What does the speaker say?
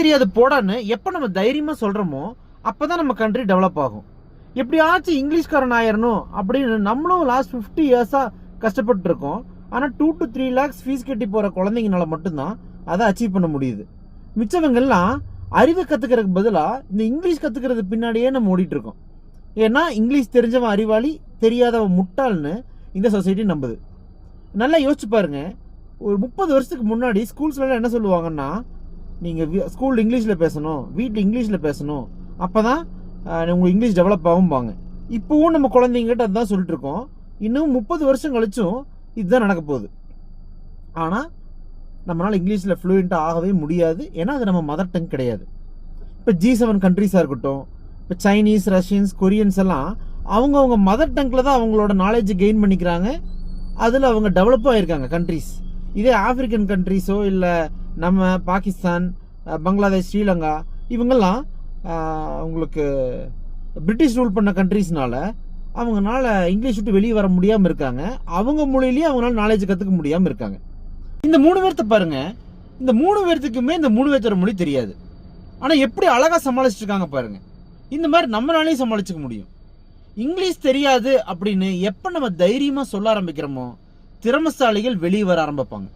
தெரியாது போடான்னு எப்போ நம்ம தைரியமாக சொல்கிறோமோ அப்போ தான் நம்ம கண்ட்ரி டெவலப் ஆகும். எப்படியாச்சும் இங்கிலீஷ்காரன் ஆயிரணும் அப்படின்னு நம்மளும் லாஸ்ட் 50 இயர்ஸாக கஷ்டப்பட்டு இருக்கோம். ஆனால் 2 to 3 lakhs ஃபீஸ் கட்டி போகிற குழந்தைங்கனால மட்டும்தான் அதை அச்சீவ் பண்ண முடியுது. மிச்சவங்கெல்லாம் அறிவை கற்றுக்கிறதுக்கு பதிலாக இந்த இங்கிலீஷ் கற்றுக்கிறது பின்னாடியே நம்ம ஓடிட்டு இருக்கோம். ஏன்னா இங்கிலீஷ் தெரிஞ்சவன் அறிவாளி, தெரியாதவன் முட்டாள்னு இந்த சொசைட்டி நம்புது. நல்லா யோசிச்சு பாருங்க. ஒரு 30 வருஷத்துக்கு முன்னாடி ஸ்கூல்ஸ்லாம் என்ன சொல்லுவாங்கன்னா, நீங்கள் ஸ்கூல் இங்கிலீஷில் பேசணும், வீட்டில் இங்கிலீஷில் பேசணும், அப்போ தான் உங்கள் இங்கிலீஷ் டெவலப் ஆகும்பாங்க. இப்போவும் நம்ம குழந்தைங்கிட்ட அதுதான் சொல்லிட்டு இருக்கோம். இன்னும் 30 வருஷம் கழிச்சும் இதுதான் நடக்க போகுது. ஆனால் நம்மளால் இங்கிலீஷில் ஃப்ளூயண்ட்டாக ஆகவே முடியாது. ஏன்னா அது நம்ம மதர் டங் கிடையாது. இப்போ G7 கண்ட்ரிஸாக இருக்கட்டும், இப்போ சைனீஸ், ரஷ்யன்ஸ், கொரியன்ஸ் எல்லாம் அவங்கவுங்க மதர் டங்கில் தான் அவங்களோட நாலேஜ் கெயின் பண்ணிக்கிறாங்க. அதில் அவங்க டெவலப் ஆகிருக்காங்க கண்ட்ரிஸ். இதே ஆப்பிரிக்கன் கண்ட்ரிஸோ இல்லை நம்ம பாகிஸ்தான், பங்களாதேஷ், ஸ்ரீலங்கா இவங்கெல்லாம் அவங்களுக்கு பிரிட்டிஷ் ரூல் பண்ண கண்ட்ரிஸ்னால அவங்களால இங்கிலீஷ் விட்டு வெளியே வர முடியாமல் இருக்காங்க. அவங்க மொழியிலேயே அவங்களால நாலேஜ் கற்றுக்க முடியாமல் இருக்காங்க. இந்த 3 பேர்த்த பாருங்க. இந்த 3 பேர்த்துக்குமே இந்த 3 பேர்த்தோட மொழி தெரியாது. ஆனால் எப்படி அழகாக சமாளிச்சுட்டு இருக்காங்க பாருங்க. இந்த மாதிரி நம்மளாலேயும் சமாளிச்சுக்க முடியும். இங்கிலீஷ் தெரியாது அப்படின்னு எப்போ நம்ம தைரியமாக சொல்ல ஆரம்பிக்கிறோமோ திறமசாலிகள் வெளியே வர ஆரம்பிப்பாங்க.